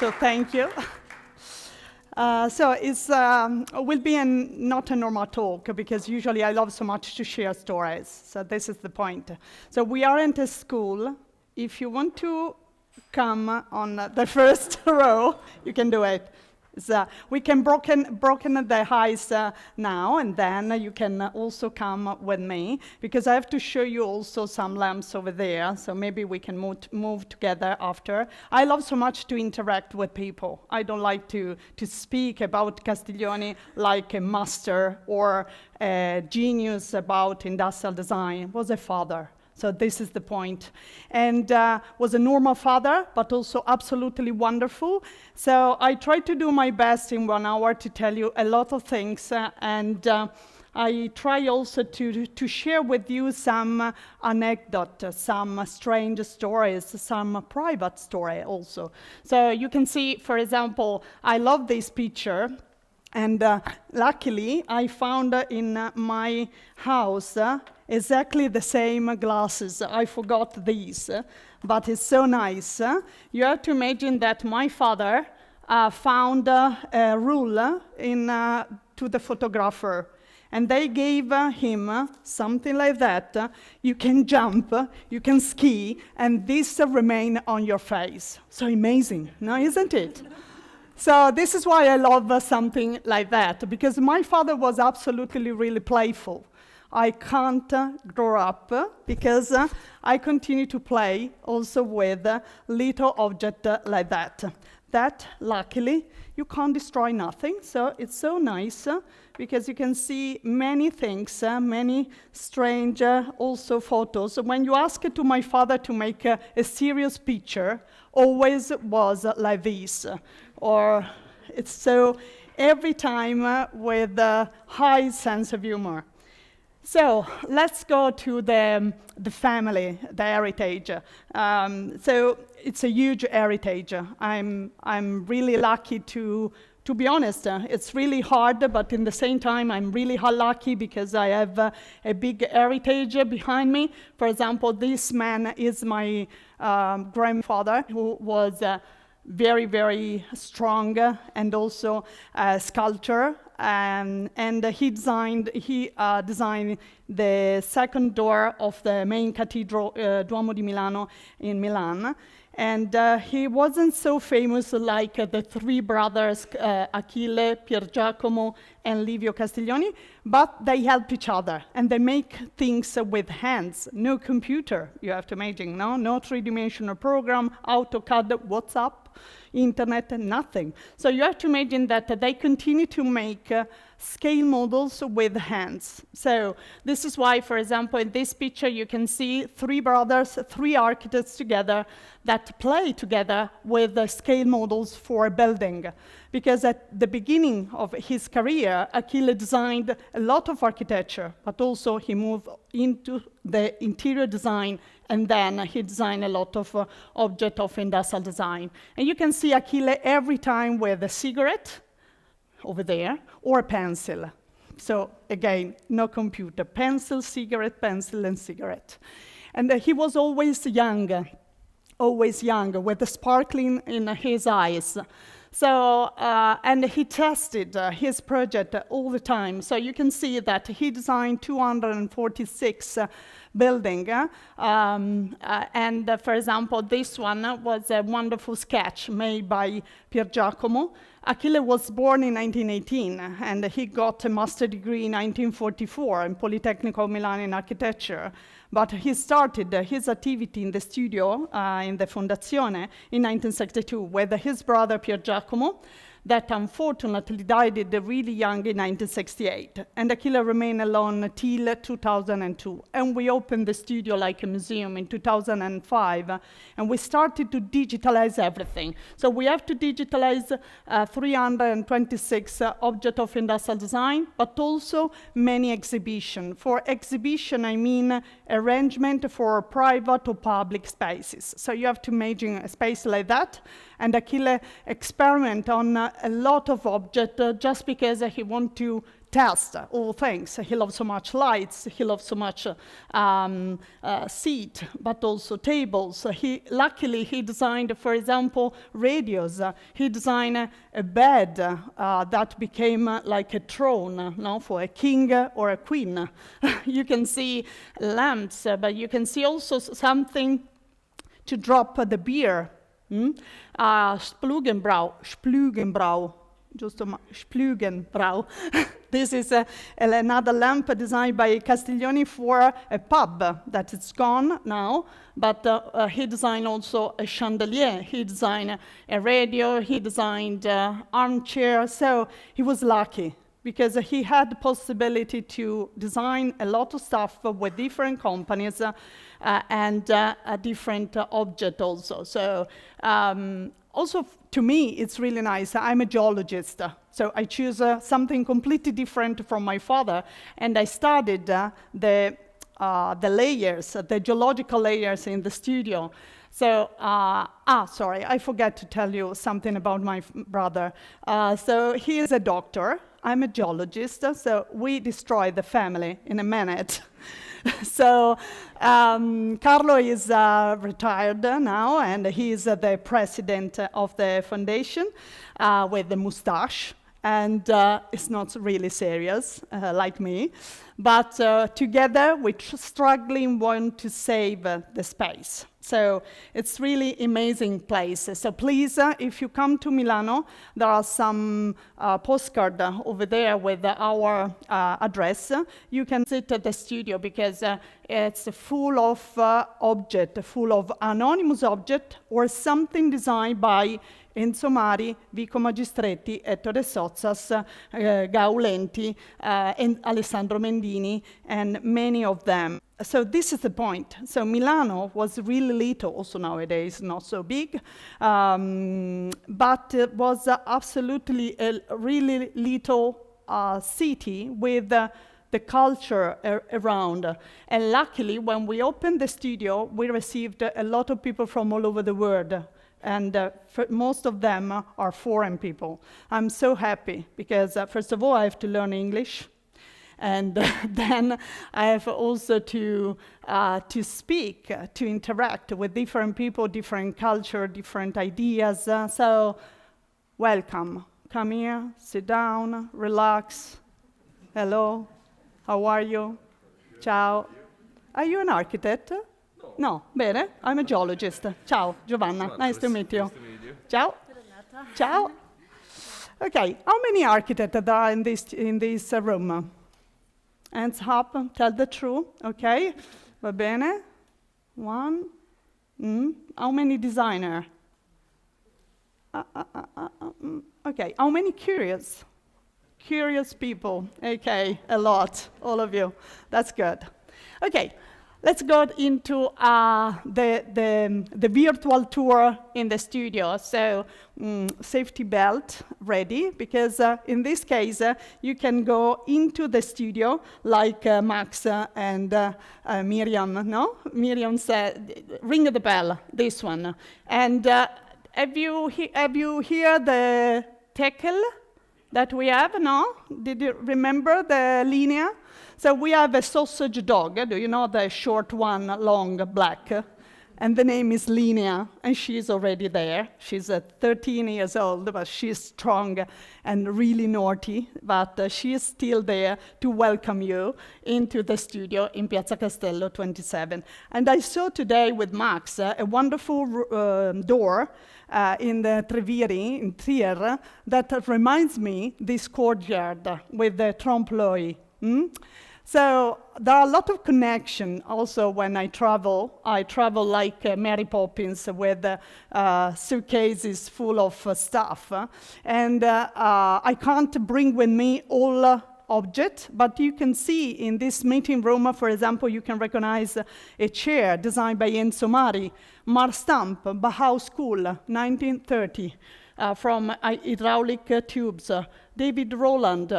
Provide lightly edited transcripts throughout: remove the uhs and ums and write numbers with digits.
so thank you. So it's will be not a normal talk, because usually I love so much to share stories. So this is the point. So we aren't a school. If you want to come on the first row, you can do it. So we can broken the ice now, and then you can also come with me, because I have to show you also some lamps over there, so maybe we can move together after. I love so much to interact with people. I don't like to speak about Castiglioni like a master or a genius about industrial design. He was a father. So this is the point. And was a normal father, but also absolutely wonderful. So I tried to do my best in 1 hour to tell you a lot of things. And I try also to share with you some anecdotes, some strange stories, some private story also. So you can see, for example, I love this picture. And luckily, I found in my house exactly the same glasses. I forgot these, but it's so nice. You have to imagine that my father found a rule to the photographer, and they gave him something like that. You can jump, you can ski, and this remain on your face. So amazing, no, isn't it? So this is why I love something like that, because my father was absolutely really playful. I can't grow up because I continue to play also with little object like that. That, luckily, you can't destroy nothing, so it's so nice because you can see many things, many strange also photos. When you ask to my father to make a serious picture, always was like this. Or it's so every time with a high sense of humor. So let's go to the family, the heritage. So it's a huge heritage. I'm really lucky to be honest. It's really hard, but in the same time, I'm really lucky because I have a big heritage behind me. For example, this man is my grandfather, who was very, very strong and also a sculptor. And he designed the second door of the main cathedral, Duomo di Milano in Milan. And he wasn't so famous like the three brothers, Achille, Pier Giacomo, and Livio Castiglioni, but they help each other, and they make things with hands. No computer, you have to imagine, no three-dimensional program, AutoCAD, WhatsApp, internet, nothing. So you have to imagine that they continue to make scale models with hands. So this is why, for example, in this picture you can see three brothers, three architects together that play together with the scale models for a building. Because at the beginning of his career, Achille designed a lot of architecture, but also he moved into the interior design, and then he designed a lot of objects of industrial design. And you can see Achille every time with a cigarette over there, or a pencil. So again, no computer, pencil, cigarette, and cigarette. And he was always young, with the sparkling in his eyes. So, and he tested his project all the time. So you can see that he designed 246 building. And for example, this one was a wonderful sketch made by Pier Giacomo. Achille was born in 1918, and he got a master's degree in 1944 in Politecnico Milan in architecture. But he started his activity in the studio, in the Fondazione, in 1962 with his brother Pier Giacomo, that unfortunately died really young in 1968. And Achille remained alone till 2002. And we opened the studio like a museum in 2005, and we started to digitalize everything. So we have to digitalize 326 objects of industrial design, but also many exhibitions. For exhibition, I mean arrangement for private or public spaces. So you have to imagine a space like that, and Achille experiment on a lot of objects just because he wants to test all things. He loved so much lights, he loved so much seat, but also tables. Luckily, he designed, for example, radios. He designed a bed that became like a throne, no, for a king or a queen. You can see lamps, but you can see also something to drop the beer. Splugenbrau. Just a Splugenbrau. This is another lamp designed by Castiglioni for a pub that is gone now, but he designed also a chandelier. He designed a radio, he designed armchair, so he was lucky because he had the possibility to design a lot of stuff with different companies and a different object also. So also, to me, it's really nice. I'm a geologist, so I choose something completely different from my father, and I studied the layers, the geological layers in the studio. So, sorry, I forgot to tell you something about my brother. So he is a doctor. I'm a geologist, so we destroy the family in a minute. So Carlo is retired now, and he is the president of the foundation with the mustache, and it's not really serious like me, but together we struggling want to save the space. So it's really amazing place. So please, if you come to Milano, there are some postcard over there with our address. You can sit at the studio because it's full of full of anonymous object or something designed by Enzo Mari, Vico Magistretti, Ettore Sozzas, Gaulenti, and Alessandro Mendini, and many of them. So this is the point. So Milano was really little, also nowadays not so big, but it was absolutely a really little city with the culture around. And luckily, when we opened the studio, we received a lot of people from all over the world. And most of them are foreign people. I'm so happy because, first of all, I have to learn English. And then I have also to speak, to interact with different people, different culture, different ideas. So, welcome. Come here, sit down, relax. Hello, how are you? Ciao. Are you an architect? No, bene, I'm a geologist. Ciao, Giovanna, nice to meet you. Ciao. Ciao. Okay, how many architects there are in this room? Hands up, tell the truth, okay? Va bene? One. How many designers? Okay, how many curious? Curious people, okay, a lot, all of you. That's good. Okay, let's go into the virtual tour in the studio. So safety belt ready, because in this case, you can go into the studio like Max and Miriam, no? Miriam said, ring the bell, this one. And have you heard the tackle that we have, no? Did you remember the linea? So we have a sausage dog, do you know the short one, long, black? And the name is Linea, and she's already there. She's 13 years old, but she's strong and really naughty, but she is still there to welcome you into the studio in Piazza Castello 27. And I saw today with Max a wonderful door in the Treviri, in Trier, that reminds me this courtyard with the trompe-l'oeil. So there are a lot of connection also when I travel. I travel like Mary Poppins with suitcases full of stuff. And I can't bring with me all objects, but you can see in this meeting room, for example, you can recognize a chair designed by Enzo Mari, Marstamp, Bauhaus School, 1930, from hydraulic tubes, David Roland,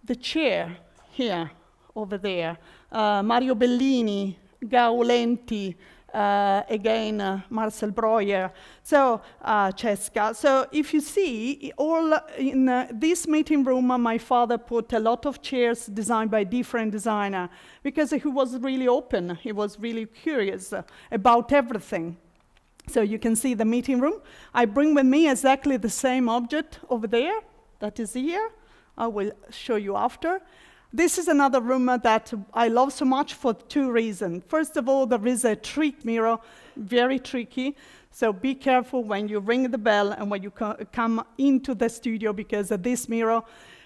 the chair here, over there, Mario Bellini, Gaulenti, again, Marcel Breuer, so Cesca. So if you see, all in this meeting room, my father put a lot of chairs designed by different designers, because he was really open, he was really curious about everything. So you can see the meeting room. I bring with me exactly the same object over there, that is here. I will show you after. This is another room that I love so much for two reasons. First of all, there is a trick mirror, very tricky. So be careful when you ring the bell and when you come into the studio, because this mirror,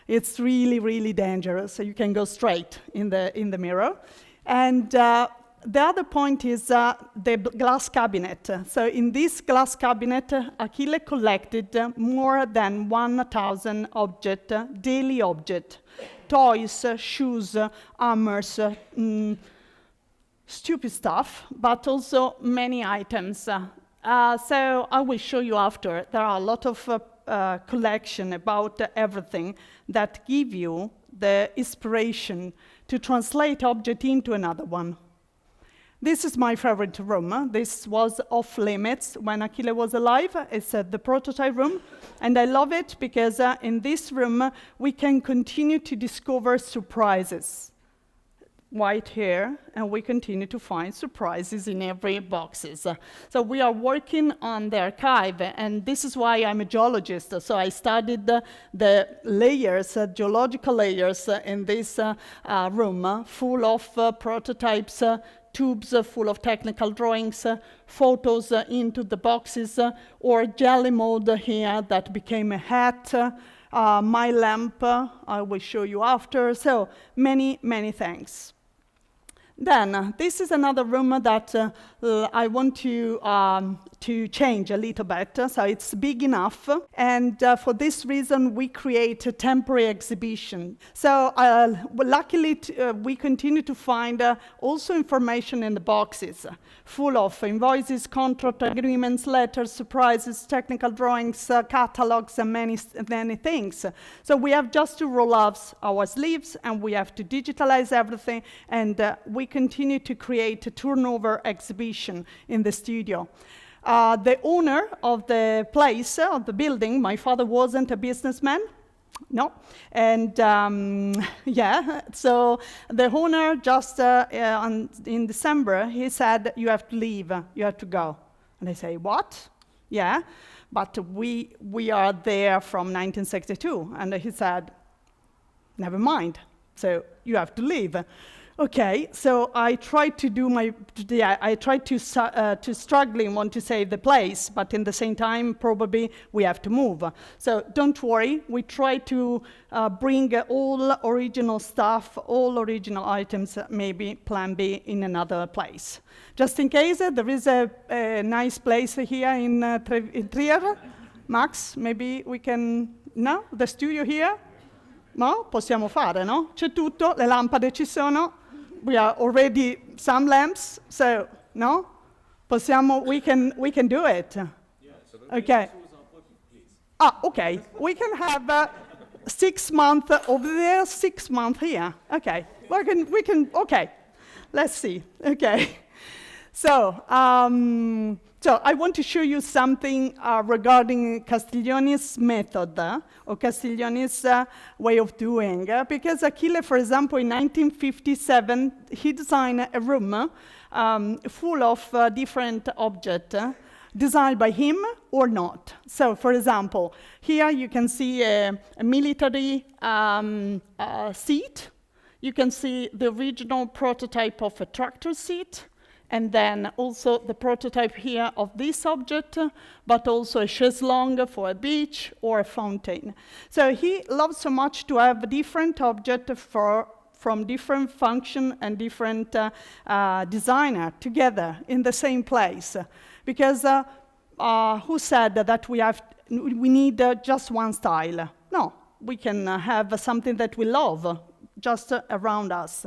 it's really, really dangerous. So you can go straight in the mirror. And the other point is the glass cabinet. So in this glass cabinet, Achille collected more than 1,000 objects, daily objects. Toys, shoes, hammers, stupid stuff, but also many items. So I will show you after. There are a lot of collection about everything that give you the inspiration to translate object into another one. This is my favorite room. This was off limits when Achille was alive. It's the prototype room. And I love it because in this room, we can continue to discover surprises. Right here, and we continue to find surprises in every boxes. So we are working on the archive, and this is why I'm a geologist. So I studied the layers, geological layers in this room, full of prototypes, tubes full of technical drawings, photos into the boxes, or jelly mold here that became a hat, my lamp, I will show you after. So many, many things. Then this is another room that I want to change a little bit. So it's big enough, and for this reason we create a temporary exhibition. So luckily we continue to find also information in the boxes, full of invoices, contract agreements, letters, surprises, technical drawings, catalogs, and many things. So we have just to roll off our sleeves, and we have to digitalize everything, and we continue to create a turnover exhibition in the studio. The owner of the place, of the building, my father wasn't a businessman, no, and yeah, so the owner just in December, he said, you have to leave, you have to go. And I say, what? Yeah, but we are there from 1962. And he said, never mind, so you have to leave. Okay, so I tried to do I tried to struggle and want to save the place, but in the same time, probably we have to move. So don't worry, we try to bring all original stuff, all original items, maybe plan B in another place. Just in case, there is a nice place here in Trier. Max, maybe we can, no? The studio here? No? Possiamo fare, no? C'è tutto, le lampade ci sono. We are already some lamps, so no? We can do it. Yeah, so okay. Okay. We can have 6 months over there, 6 months here. Okay. We can. Okay. Let's see. Okay. So I want to show you something regarding Castiglioni's method, or Castiglioni's way of doing. Because Achille, for example, in 1957, he designed a room full of different objects, designed by him or not. So, for example, here you can see a military seat. You can see the original prototype of a tractor seat. And then also the prototype here of this object, but also a chaise longue for a beach or a fountain. So he loves so much to have different objects from different function and different designer together in the same place. Because who said that we need just one style? No, we can have something that we love just around us.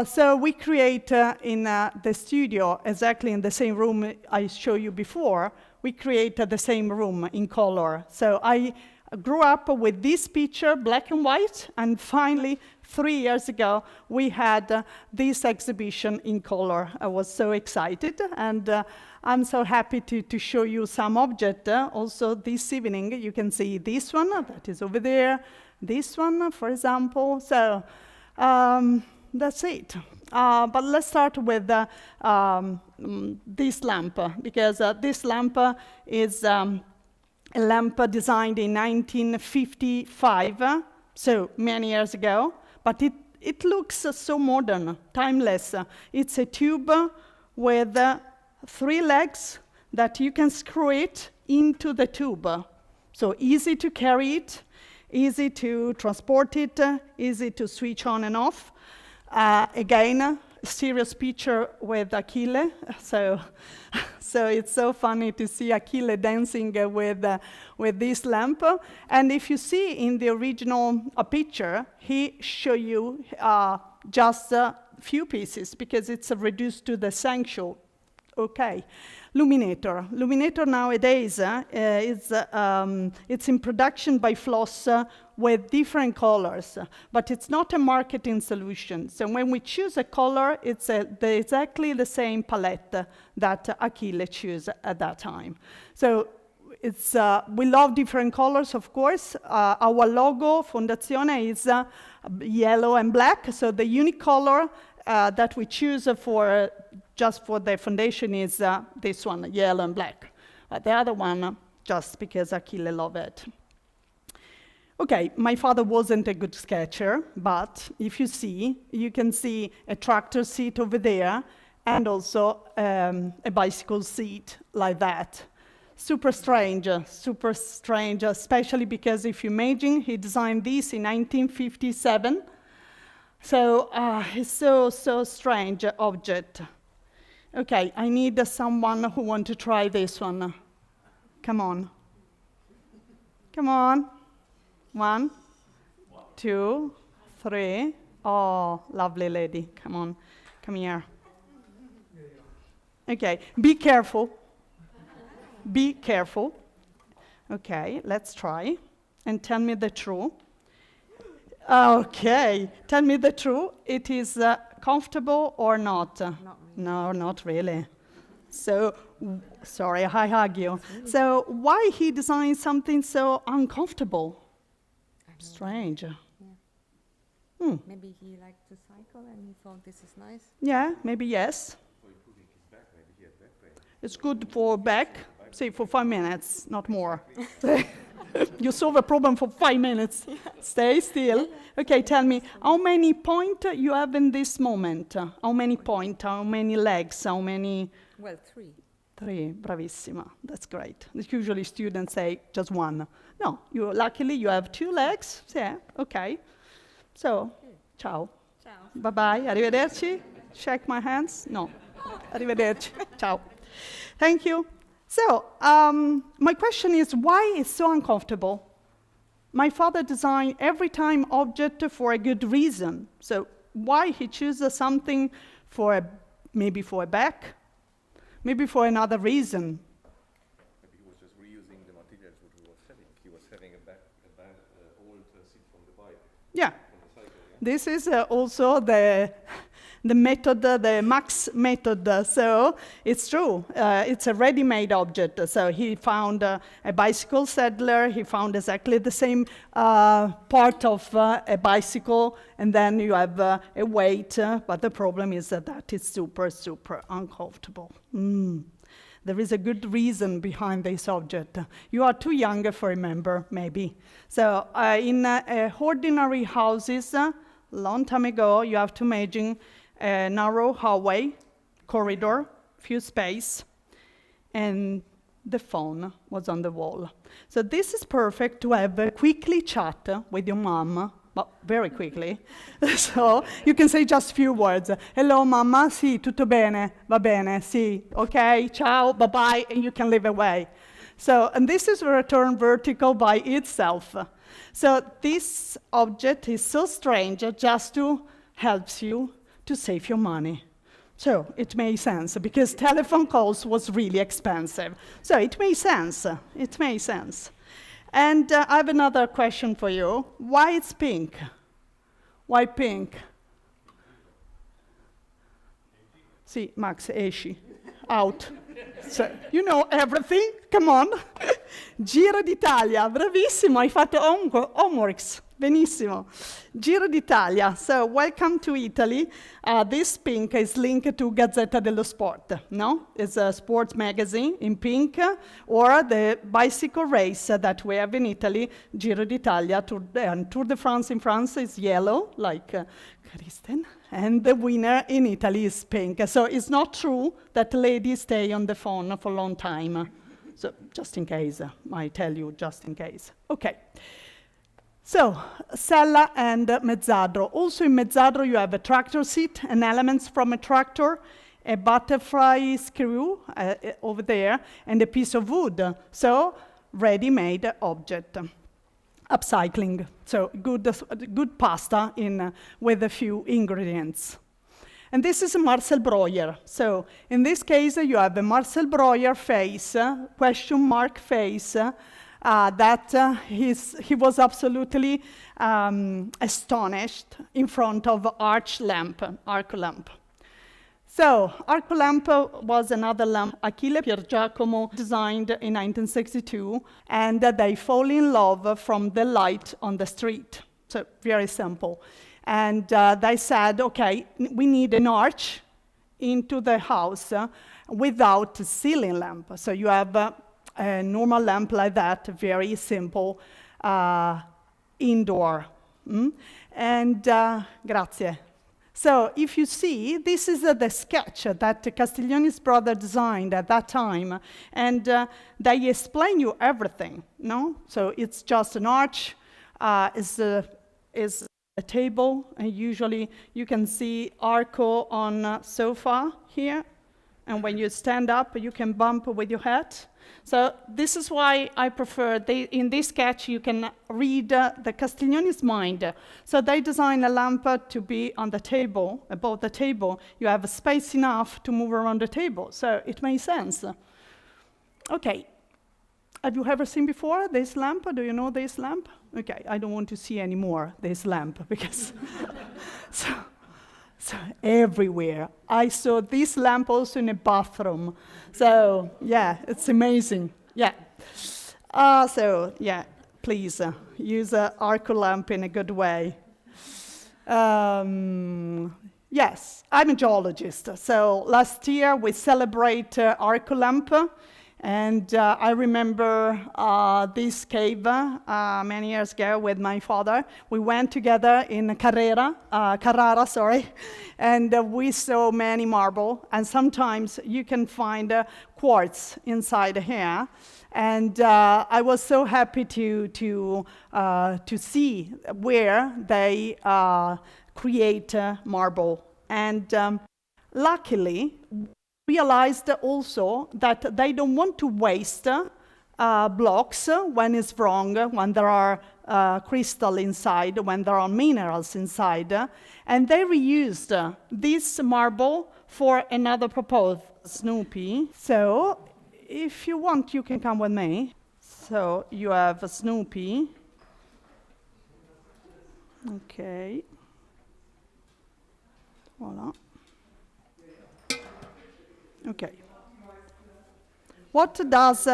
So we create in the studio, exactly in the same room I showed you before, we create the same room in color. So I grew up with this picture, black and white, and finally, 3 years ago, we had this exhibition in color. I was so excited, and I'm so happy to show you some object. Also, this evening, you can see this one that is over there, this one, for example. So, that's it. But let's start with this lamp, because this lamp is a lamp designed in 1955, so many years ago, but it looks so modern, timeless. It's a tube with 3 legs that you can screw it into the tube. So easy to carry it, easy to transport it, easy to switch on and off. Again, serious picture with Achille, so it's so funny to see Achille dancing with this lamp. And if you see in the original picture, he show you just a few pieces because it's reduced to the sanction. Okay, Luminator. Luminator nowadays it's in production by Floss with different colors, but it's not a marketing solution. So when we choose a color, it's exactly the same palette that Achille chose at that time. So it's we love different colors, of course. Our logo, Fondazione, is yellow and black. So the unique color that we choose for just for the foundation is this one, yellow and black. The other one, just because Achille loved it. Okay, my father wasn't a good sketcher, but if you see, you can see a tractor seat over there, and also a bicycle seat like that. Super strange, especially because if you imagine, he designed this in 1957. So it's so strange object. Okay, I need someone who want to try this one. Come on. Come on. 1, 2, 3. Oh, lovely lady. Come on. Come here. Okay, be careful. Be careful. Okay, let's try. And tell me the truth. Okay, tell me the truth. It is comfortable or not? Not really. No, not really. So, sorry, I hug you. So, why he designed something so uncomfortable? Strange. Yeah. Hmm. Maybe he liked to cycle and he thought this is nice. Yeah, maybe yes. It's good for back, say for 5 minutes, not more. You solve a problem for 5 minutes. Stay still. Okay, tell me, how many points you have in this moment? How many points? How many legs? How many? Well, 3. 3, bravissima. That's great. Usually students say just 1. No, luckily you have 2 legs. Yeah, okay. So, ciao. Ciao. Bye-bye. Arrivederci. Shake my hands. No. Arrivederci. Ciao. Thank you. So, my question is, why is so uncomfortable? My father designed every time object for a good reason. So, why he chooses something maybe for a back, maybe for another reason? Maybe he was just reusing the materials what he was selling. He was selling a old seat from the bike. Yeah. From the cycle, yeah? This is also the method, the Max method. So it's true. It's a ready-made object. So he found a bicycle saddler. He found exactly the same part of a bicycle, and then you have a weight. But the problem is that it's super uncomfortable. There is a good reason behind this object. You are too young for remember, maybe. So in ordinary houses, long time ago, you have to imagine a narrow hallway, corridor, few space, and the phone was on the wall. So this is perfect to have a quickly chat with your mom, but very quickly. So you can say just few words. Hello, mamma, sì, tutto bene, va bene, sì, okay, ciao, bye-bye, and you can live away. So, and this is a return vertical by itself. So this object is so strange just to help you to save your money. So it made sense because telephone calls was really expensive. So it made sense. It made sense. And I have another question for you. Why it's pink? Why pink? Sì, Max, esci. Out. So, you know everything. Come on. Giro d'Italia. Bravissimo, hai fatto homeworks. Benissimo. Giro d'Italia. So, welcome to Italy. This pink is linked to Gazzetta dello Sport, no? It's a sports magazine in pink, or the bicycle race that we have in Italy, Giro d'Italia. And Tour de France in France is yellow, like Kristen. And the winner in Italy is pink. So it's not true that ladies stay on the phone for a long time. So just in case, I tell you just in case. Okay. So, Sella and Mezzadro. Also in Mezzadro you have a tractor seat and elements from a tractor, a butterfly screw over there, and a piece of wood. So, ready-made object. Upcycling. So, good pasta with a few ingredients. And this is a Marcel Breuer. So, in this case you have a Marcel Breuer face, question mark face, that he was absolutely astonished in front of arch lamp, arc lamp. So, arc lamp was another lamp Achille Pier Giacomo designed in 1962, and they fall in love from the light on the street. So, very simple. And they said, okay, we need an arch into the house without a ceiling lamp. So you have a normal lamp like that, very simple, indoor. And grazie. So if you see, this is the sketch that Castiglioni's brother designed at that time, and they explain you everything, no? So it's just an arch, is a table, and usually you can see arco on sofa here, and when you stand up, you can bump with your head. So this is why I prefer, in this sketch you can read the Castiglioni's mind. So they designed a lamp to be on the table, above the table. You have space enough to move around the table, so it makes sense. Okay, have you ever seen before this lamp? Do you know this lamp? Okay, I don't want to see anymore this lamp, because so everywhere. I saw this lamp also in a bathroom. So yeah, it's amazing. Yeah. So yeah, please use an arc lamp in a good way. Yes, I'm a geologist. So last year we celebrate arc lamp. And I remember this cave many years ago with my father. We went together in Carrara, and we saw many marble. And sometimes you can find quartz inside here. And I was so happy to see where they create marble. And luckily, realized also that they don't want to waste blocks when it's wrong, when there are crystal inside, when there are minerals inside, and they reused this marble for another purpose, Snoopy. So, if you want, you can come with me. So, you have Snoopy. Okay. Voila. Okay. What does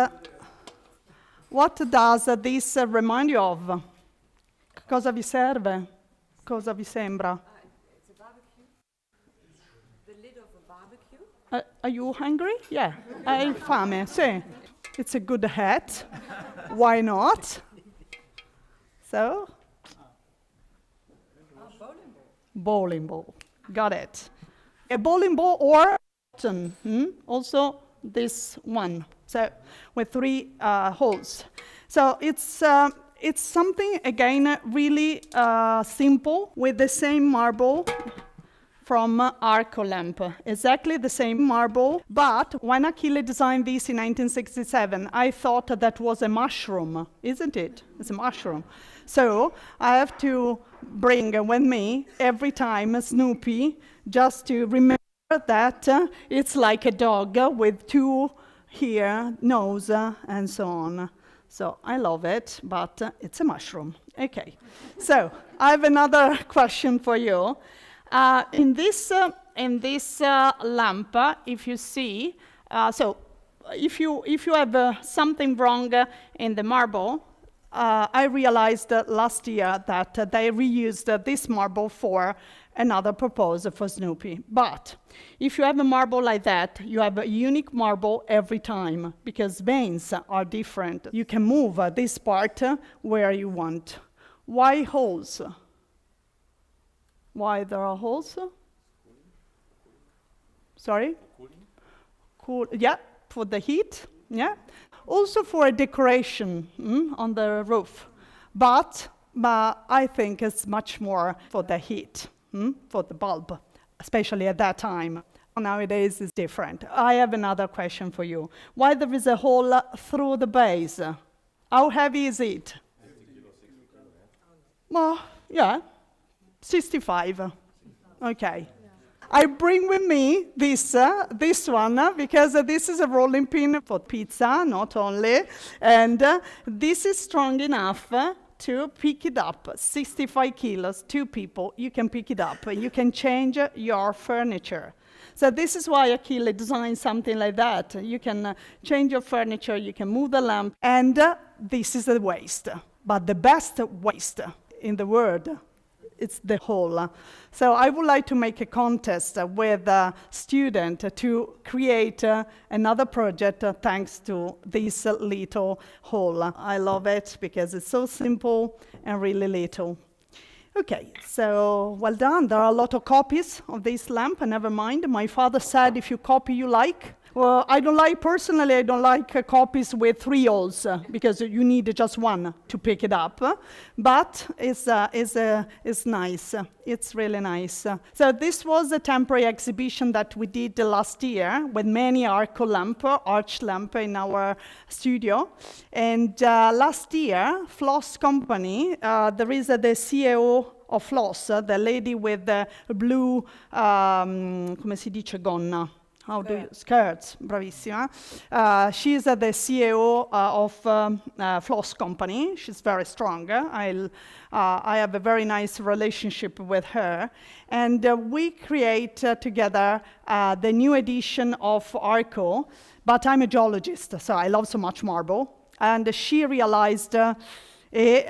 this remind you of? Cosa vi serve? Cosa vi sembra? It's a barbecue. The lid of a barbecue. Are you hungry? Yeah. Hai fame? Sì. It's a good hat. Why not? So? Bowling ball. Bowling ball. Got it. A bowling ball or also this one, so with 3 holes. So it's something again really simple, with the same marble from Arco lamp, exactly the same marble. But when Achille designed this in 1967, I thought that was a mushroom, isn't it? It's a mushroom. So I have to bring with me every time Snoopy, just to remember that it's like a dog with 2 here, nose, and so on. So I love it, but it's a mushroom. Okay. So I have another question for you. In this lamp, if you see, if you have something wrong in the marble, I realized last year that they reused this marble for another purpose for Snoopy. But if you have a marble like that, you have a unique marble every time because veins are different. You can move this part where you want. Why holes? Why there are holes? Sorry? Cool. Yeah, for the heat. Yeah. Also for a decoration on the roof. But I think it's much more for the heat, for the bulb, especially at that time. Nowadays it's different. I have another question for you. Why there is a hole through the base? How heavy is it? 50 kilo, 60 kilo, yeah. Well, yeah, 65. Okay. I bring with me this one because this is a rolling pin for pizza, not only. And this is strong enough to pick it up. 65 kilos, 2 people, you can pick it up. You can change your furniture. So this is why Achille designed something like that. You can change your furniture, you can move the lamp, and this is the waste. But the best waste in the world, it's the hole. So I would like to make a contest with a student to create another project thanks to this little hole. I love it because it's so simple and really little. Okay, so well done. There are a lot of copies of this lamp, never mind. My father said if you copy you like. Well, I don't like copies with 3 holes because you need just one to pick it up. But it's nice. It's really nice. So this was a temporary exhibition that we did last year with many arch lamp in our studio. And last year, Floss Company, there is the CEO of Floss, the lady with the blue, come si dice, gonna. How do you, skirts, bravissima. She's the CEO of Floss Company. She's very strong. I have a very nice relationship with her. And we create together the new edition of Arco. But I'm a geologist, so I love so much marble. And she realized a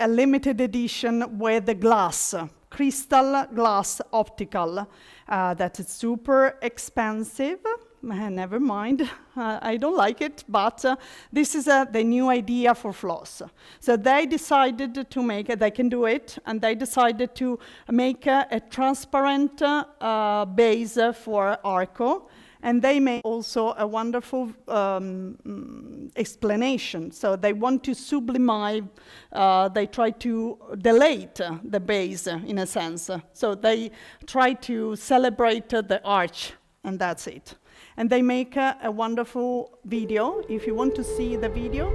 limited edition with the glass, crystal glass optical. That is super expensive. Never mind, I don't like it, but this is the new idea for Floss. So they decided to make it, they can do it, and they decided to make a transparent base for Arco, and they made also a wonderful explanation. So they want to sublime, they try to delete the base in a sense. So they try to celebrate the arch, and that's it. And they make a wonderful video. If you want to see the video.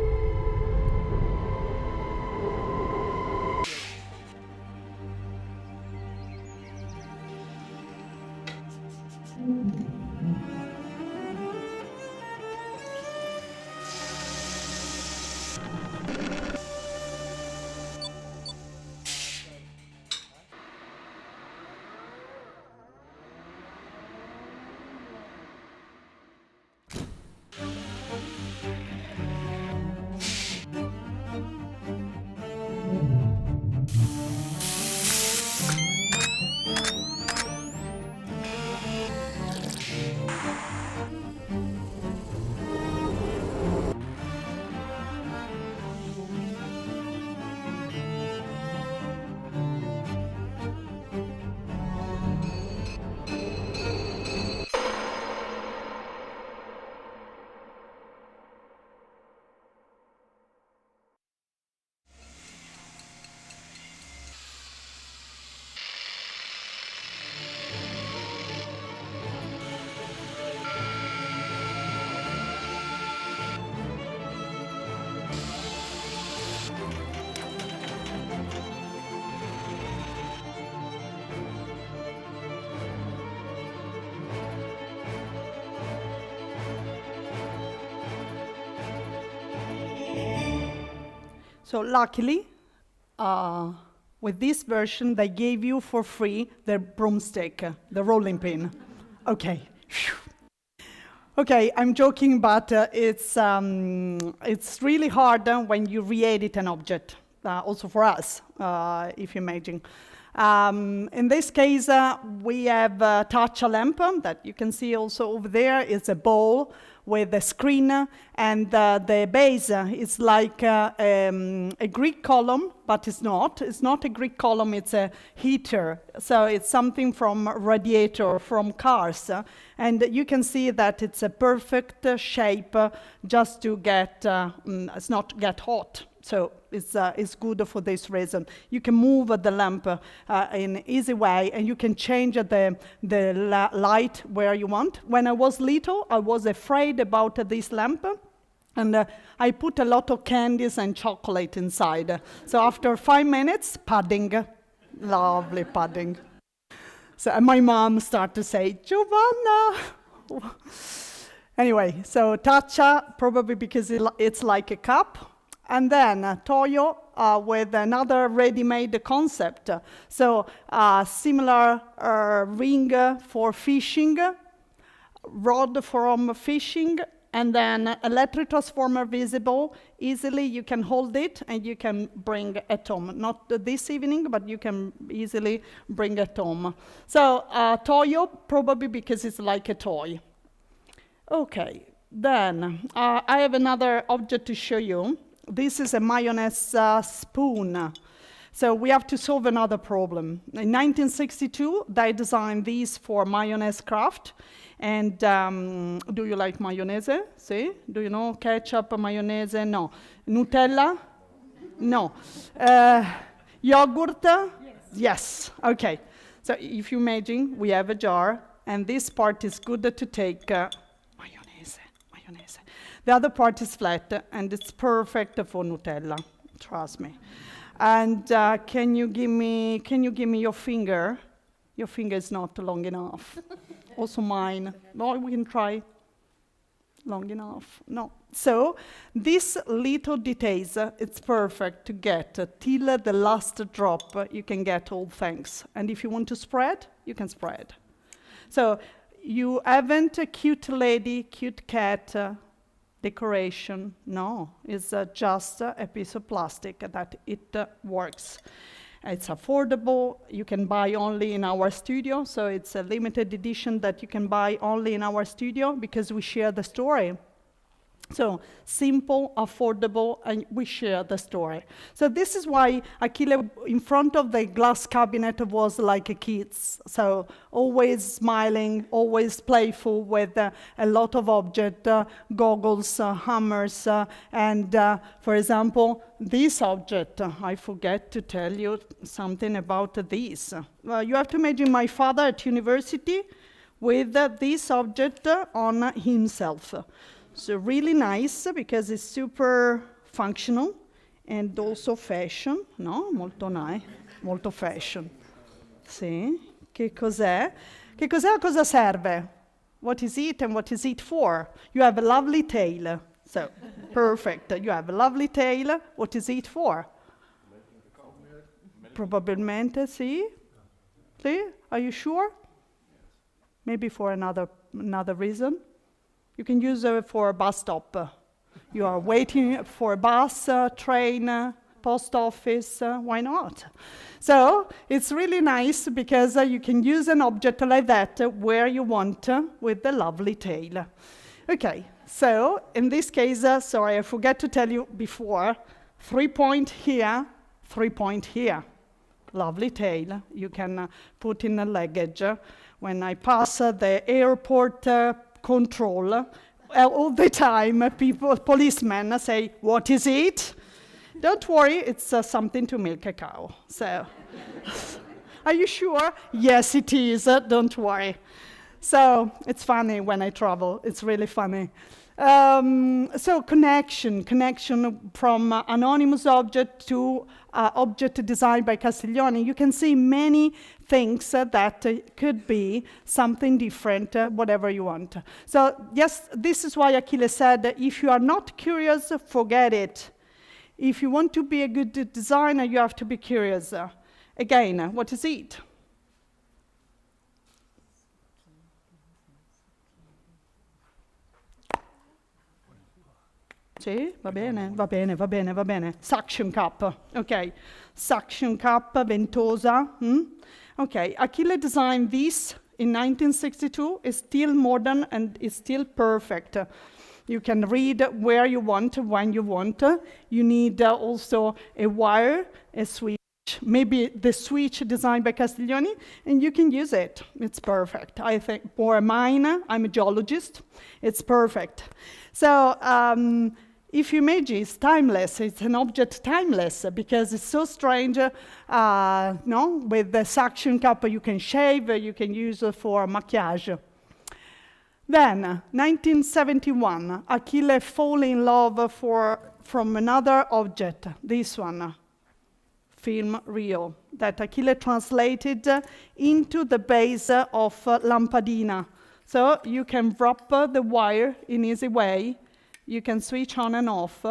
So luckily, with this version, they gave you for free the broomstick, the rolling pin. Okay. Okay, I'm joking, but it's really hard when you re-edit an object, also for us, if you imagine. In this case, we have touch a lamp that you can see also over there. It's a bowl with a screen, and the base is like a Greek column, but it's not. It's not a Greek column, it's a heater. So it's something from radiator, from cars. And you can see that it's a perfect shape just to get, it's not get hot. So it's good for this reason. You can move the lamp in an easy way, and you can change the light where you want. When I was little, I was afraid about this lamp, and I put a lot of candies and chocolate inside. So after 5 minutes, pudding, lovely pudding. So and my mom started to say, Giovanna. Anyway, so Taccia, probably because it's like a cup. And then Toio with another ready-made concept. So similar ring for fishing, rod from fishing, and then electric transformer visible. Easily you can hold it and you can bring at home. Not this evening, but you can easily bring it home. So Toio, probably because it's like a toy. Okay, then I have another object to show you. This is a mayonnaise spoon. So we have to solve another problem. In 1962, they designed these for mayonnaise craft. And do you like mayonnaise? See? Do you know ketchup, mayonnaise? No. Nutella? No. Yogurt? Yes. Okay. So if you imagine, we have a jar, and this part is good to take mayonnaise. The other part is flat, and it's perfect for Nutella. Trust me. And can you give me your finger? Your finger is not long enough. Also mine. No, we can try. Long enough. No. So these little details, it's perfect to get till the last drop. You can get all thanks. And if you want to spread, you can spread. So you haven't a cute lady, cute cat. Decoration, no, it's just a piece of plastic that it works. It's affordable, you can buy only in our studio, so it's a limited edition that you can buy only in our studio because we share the story. So simple, affordable, and we share the story. So this is why Achille in front of the glass cabinet was like a kid. So always smiling, always playful with a lot of objects, goggles, hammers, and for example, this object, I forget to tell you something about this. You have to imagine my father at university with this object on himself. So really nice because it's super functional and also fashion, no? Molto nice, molto fashion. Sì, che cos'è? Che cos'è, a cosa serve? What is it and what is it for? You have a lovely tail. So, perfect. You have a lovely tail. What is it for? Probabilmente, sì. Sì? Are you sure? Maybe for another reason? You can use it for a bus stop. You are waiting for a bus, train, post office, why not? So it's really nice because you can use an object like that where you want with the lovely tail. Okay, so in this case, sorry, I forgot to tell you before, 3 point here, 3 point here. Lovely tail, you can put in a luggage. When I pass the airport control, all the time policemen say, what is it? Don't worry, it's something to milk a cow. So, are you sure? Yes, it is, don't worry. So, it's funny when I travel, it's really funny. So connection from anonymous object to object designed by Castiglioni. You can see many things that could be something different, whatever you want. So yes, this is why Achille said, if you are not curious, forget it. If you want to be a good designer, you have to be curious. Again, what is it? Sì, va bene, va bene, va bene, va bene. Suction cup, okay. Suction cup, ventosa. Okay, Achille designed this in 1962. It's still modern and it's still perfect. You can read where you want, when you want. You need also a wire, a switch, maybe the switch designed by Castiglioni, and you can use it. It's perfect. I think for mine, I'm a geologist, it's perfect. So, if you imagine, it's timeless. It's an object timeless because it's so strange. No, with the suction cup, you can shave. You can use it for maquillage. Then, 1971, Achille fall in love from another object. This one, film Rio, that Achille translated into the base of lampadina. So you can wrap the wire in easy way. You can switch on and off.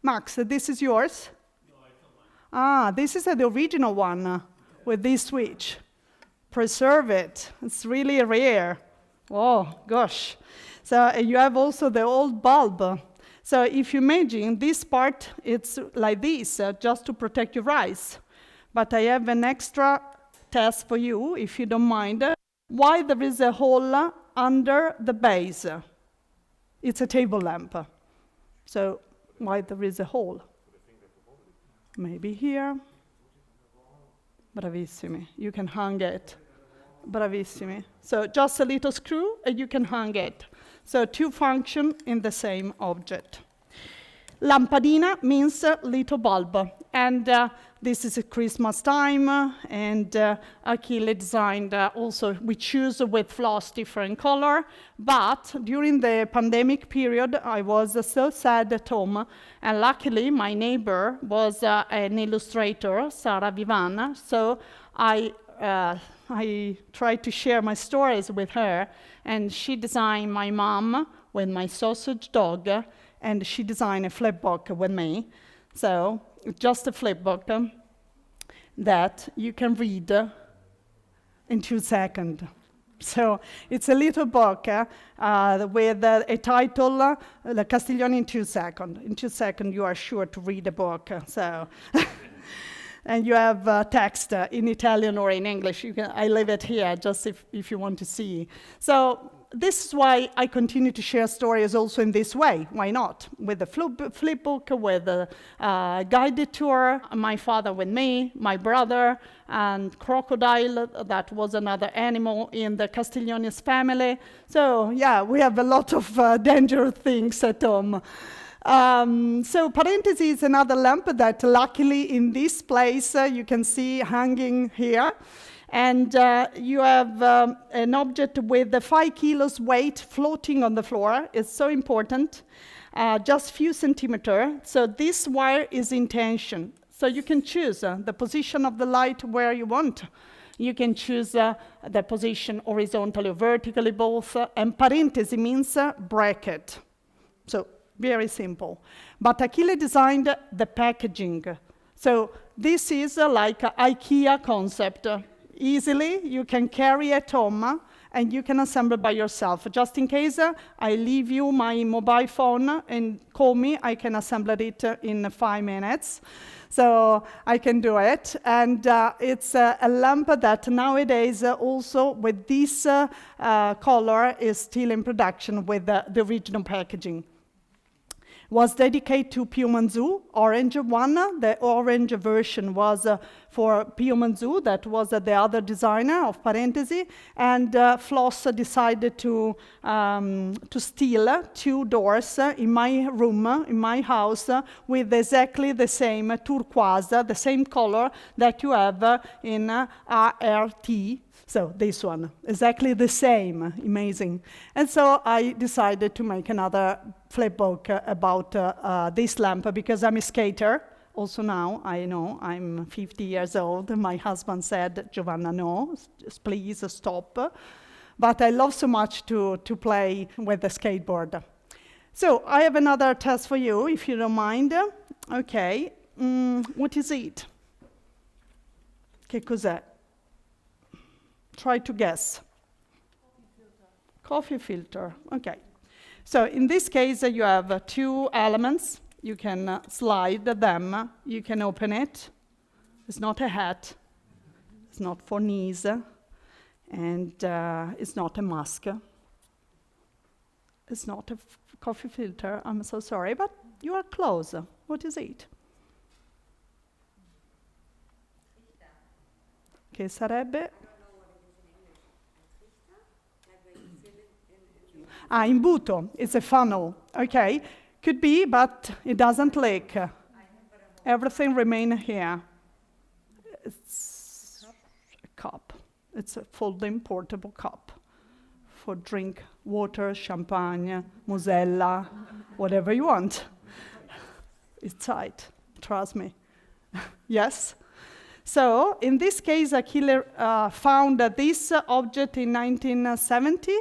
Max, this is yours? No, it's not mine. This is the original one with this switch. Preserve it. It's really rare. Oh, gosh. So you have also the old bulb. So if you imagine this part, it's like this, just to protect your eyes. But I have an extra test for you, if you don't mind. Why there is a hole under the base? It's a table lamp. So why there is a hole? Maybe here. Bravissimi. You can hang it. Bravissimi. So just a little screw and you can hang it. So two functions in the same object. Lampadina means little bulb. And this is a Christmas time, and Achille designed also, we choose with floss different color, but during the pandemic period, I was so sad at home, and luckily my neighbor was an illustrator, Sara Vivana, so I tried to share my stories with her, and she designed my mom with my sausage dog, and she designed a flip book with me. So, just a flip book that you can read in 2 seconds. So, it's a little book with a title, Castiglioni in 2 seconds. In 2 seconds, you are sure to read a book. So, and you have text in Italian or in English. I leave it here just if you want to see. So, this is why I continue to share stories also in this way. Why not? With a flip book, with a guided tour, my father with me, my brother, and crocodile, that was another animal in the Castiglioni's family. So yeah, we have a lot of dangerous things at home. So Parentesi is another lamp that luckily in this place you can see hanging here. And you have an object with 5 kilos weight floating on the floor. It's so important, just few centimeters. So this wire is in tension. So you can choose the position of the light where you want. You can choose the position horizontally or vertically, both. And parentesi means bracket. So very simple. But Achille designed the packaging. So this is like an IKEA concept. Easily, you can carry at home and you can assemble by yourself. Just in case I leave you my mobile phone and call me, I can assemble it in 5 minutes. So I can do it. And it's a lamp that nowadays also with this color is still in production with the original packaging. Was dedicated to Pio Manzù, orange one. The orange version was for Pio Manzù, that was the other designer of Parentesi, and Floss decided to steal 2 doors in my room, in my house, with exactly the same turquoise, the same color that you have in A.R.T. So this one, exactly the same, amazing. And so I decided to make another flip book about this lamp because I'm a skater. Also now, I know, I'm 50 years old. My husband said, Giovanna, no, please stop. But I love so much to play with the skateboard. So I have another test for you, if you don't mind. Okay, what is it? Che cos'è? Try to guess. Coffee filter, okay. So in this case, you have two elements. You can slide them, you can open it. It's not a hat, it's not for knees, and it's not a mask. It's not a coffee filter, I'm so sorry, but you are close. What is it? Che sarebbe? Imbuto, it's a funnel, okay. Could be, but it doesn't leak. Everything remains here. It's a cup. It's a folding portable cup for drink water, champagne, Mosella, whatever you want. It's tight, trust me. Yes? So, in this case, Achille found this object in 1970.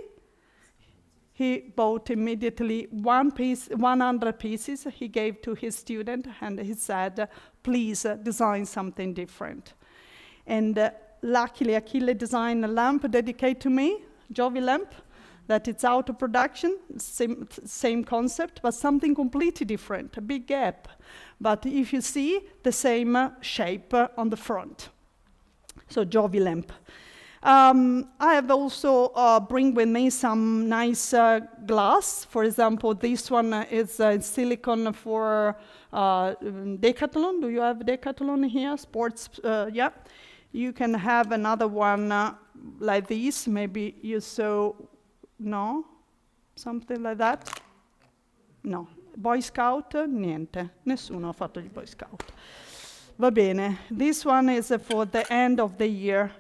He bought immediately 100 pieces he gave to his student, and he said, please design something different. And luckily, Achille designed a lamp dedicated to me, Jovi lamp, that it's out of production, same concept, but something completely different, a big gap. But if you see, the same shape on the front. So Jovi lamp. I have also bring with me some nice glass. For example, this one is silicone for Decathlon. Do you have Decathlon here? Sports, yeah. You can have another one like this. Maybe you saw, no? Something like that? No. Boy Scout? Niente. Nessuno ha fatto gli Boy Scout. Va bene. This one is for the end of the year.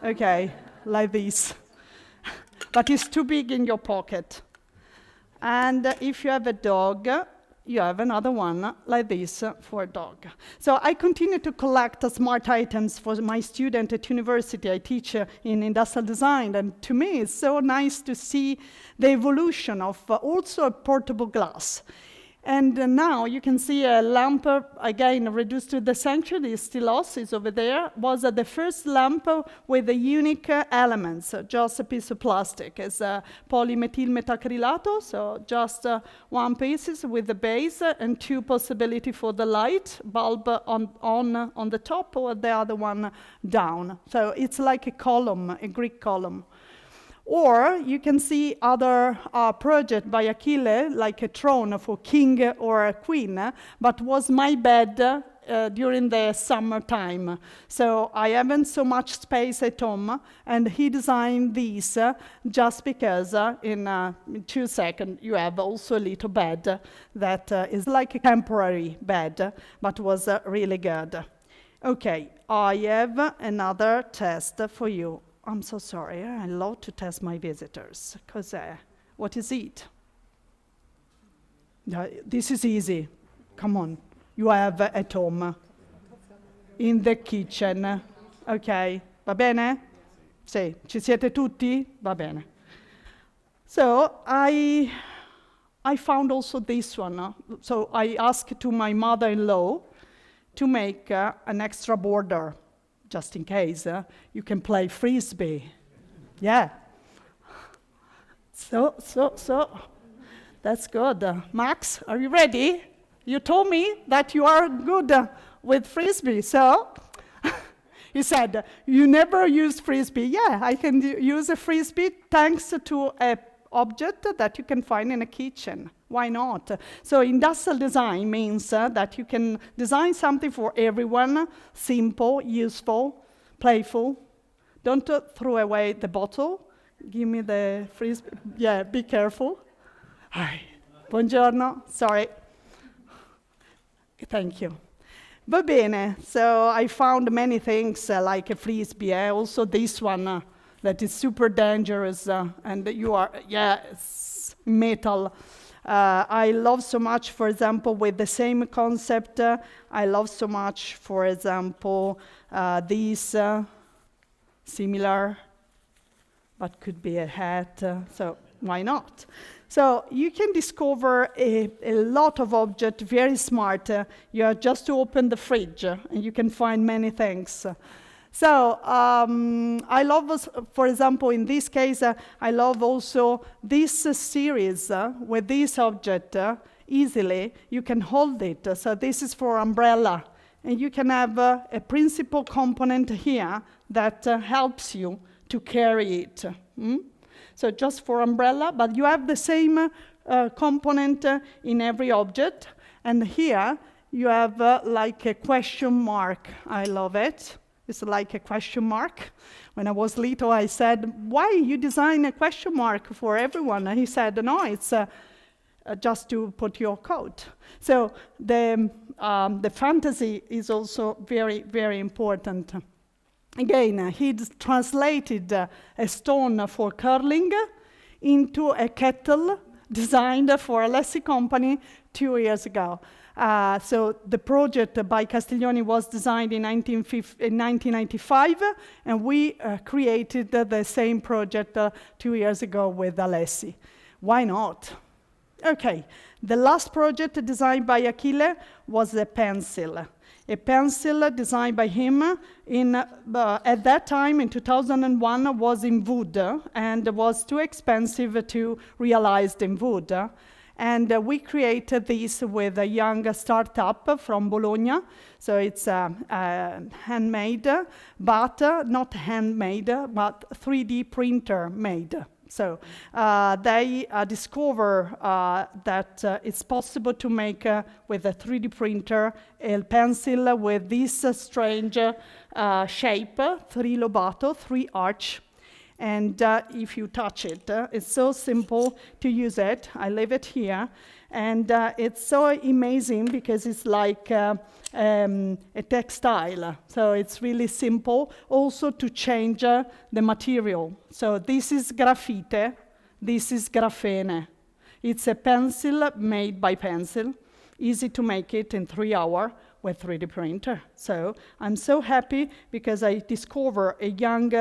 Okay, like this. But it's too big in your pocket. And if you have a dog, you have another one like this for a dog. So I continue to collect smart items for my student at university. I teach in industrial design, and to me it's so nice to see the evolution of also a portable glass. And now you can see a lamp, again, reduced to the century, the Stils is over there, was the first lamp with the unique elements, just a piece of plastic. It's polymethyl metacrilato, so just one piece with the base and two possibilities for the light, bulb on the top or the other one down. So it's like a column, a Greek column. Or you can see other project by Achille, like a throne for king or a queen, but was my bed during the summertime. So I haven't so much space at home, and he designed these just because in 2 seconds you have also a little bed that is like a temporary bed, but was really good. Okay, I have another test for you. I'm so sorry, I love to test my visitors. Cos'è? What is it? This is easy. Come on. You have at home. In the kitchen. Ok, va bene? Sì, ci siete tutti? Va bene. So, I found also this one. So I asked to my mother-in-law to make an extra border. Just in case, you can play frisbee. Yeah. So, that's good. Max, are you ready? You told me that you are good with frisbee, so he said, you never use frisbee. Yeah, I can use a frisbee thanks to an object that you can find in a kitchen. Why not? So industrial design means that you can design something for everyone, simple, useful, playful. Don't throw away the bottle. Give me the frisbee. Yeah, be careful. Hi. Buongiorno. Sorry. Thank you. Va bene. So I found many things like a frisbee. Also this one that is super dangerous. And you are, yeah, it's metal. I love so much, for example, with the same concept, I love so much, for example, these similar, but could be a hat, so why not? So you can discover a lot of objects, very smart. You have just to open the fridge and you can find many things. So I love, for example, in this case, I love also this series with this object. Easily, you can hold it. So this is for umbrella. And you can have a principal component here that helps you to carry it. So just for umbrella, but you have the same component in every object. And here you have like a question mark. I love it. It's like a question mark. When I was little, I said, why you design a question mark for everyone? And he said, no, it's just to put your coat. So the fantasy is also very, very important. Again, he translated a stone for curling into a kettle designed for a Alessi company 2 years ago. So the project by Castiglioni was designed in 1995, and we created the same project 2 years ago with Alessi. Why not? Okay, the last project designed by Achille was a pencil. A pencil designed by him at that time, in 2001, was in wood and was too expensive to realize in wood. And we created this with a young startup from Bologna. So it's handmade, but not handmade, but 3D printer made. So they discover that it's possible to make with a 3D printer a pencil with this strange shape, 3 lobato, 3 arch. And if you touch it, it's so simple to use it. I leave it here. And it's so amazing because it's like a textile. So it's really simple also to change the material. So this is graphite, this is graphene. It's a pencil made by pencil. Easy to make it in 3 hours with 3D printer. So I'm so happy because I discover a young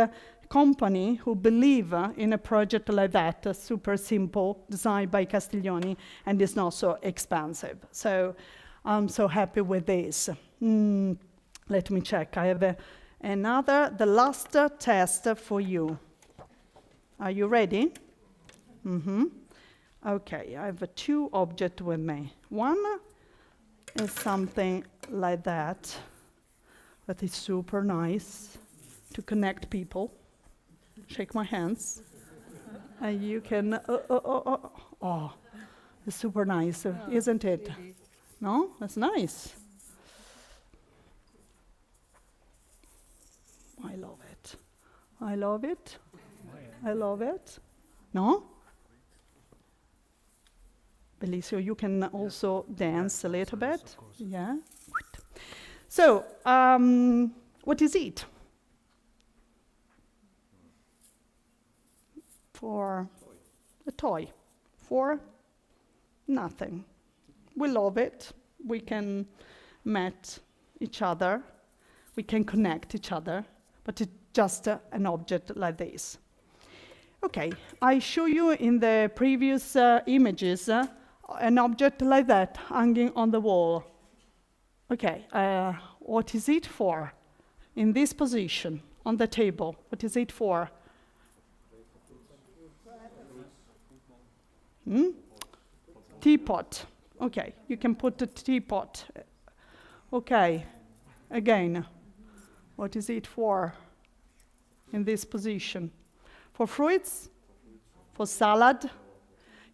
company who believe in a project like that, super simple, designed by Castiglioni, and is not so expensive. So I'm so happy with this. Let me check. I have the last test for you. Are you ready? Okay, I have 2 objects with me. One is something like that is super nice to connect people. Shake my hands, and you can, oh, it's super nice, isn't it? No, that's nice. I love it. I love it. I love it. No? Bellissimo, you can also dance a little bit. Yeah. So, what is it? For a toy, for nothing. We love it. We can meet each other. We can connect each other, but it's just an object like this. Okay, I show you in the previous images an object like that hanging on the wall. Okay, what is it for? In this position, on the table, what is it for? Teapot. Okay, you can put the teapot. Okay, again, what is it for in this position? For fruits? For salad?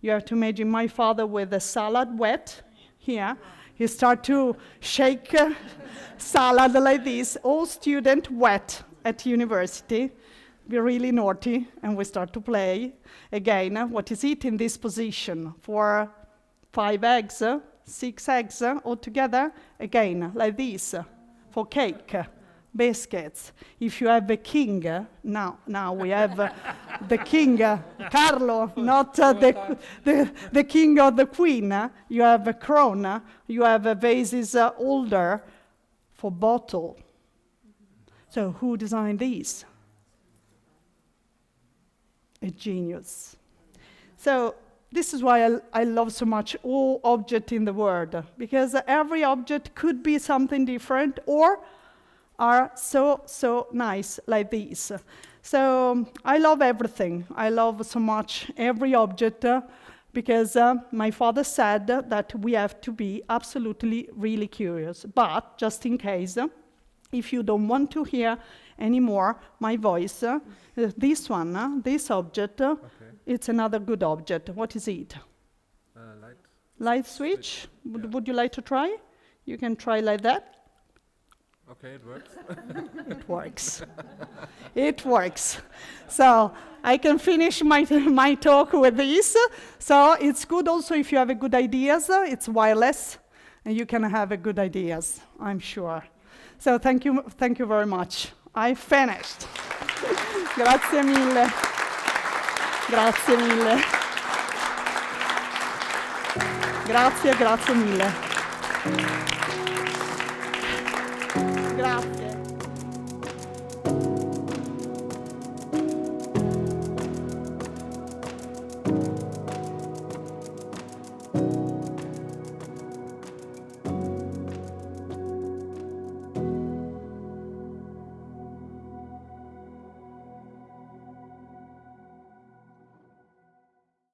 You have to imagine my father with the salad wet here. He start to shake salad like this. All student wet at university. We're really naughty, and we start to play. Again, what is it in this position? For 5 eggs, 6 eggs altogether? Again, like this, for cake, biscuits. If you have a king, now we have the king, Carlo, not the king or the queen. You have a crown, you have a vases holder for bottle. So who designed these? A genius. So this is why I love so much all object in the world, because every object could be something different or are so nice like these. So I love everything. I love so much every object because my father said that we have to be absolutely really curious. But just in case, if you don't want to hear anymore my voice, this one, this object, it's another good object. What is it? Light. Light switch? Would you like to try? You can try like that. Okay, it works. It works. It works. So I can finish my talk with this. So it's good also if you have a good ideas. It's wireless, and you can have a good ideas, I'm sure. So thank you very much. I finished. Grazie mille. Grazie mille. Grazie mille. Grazie.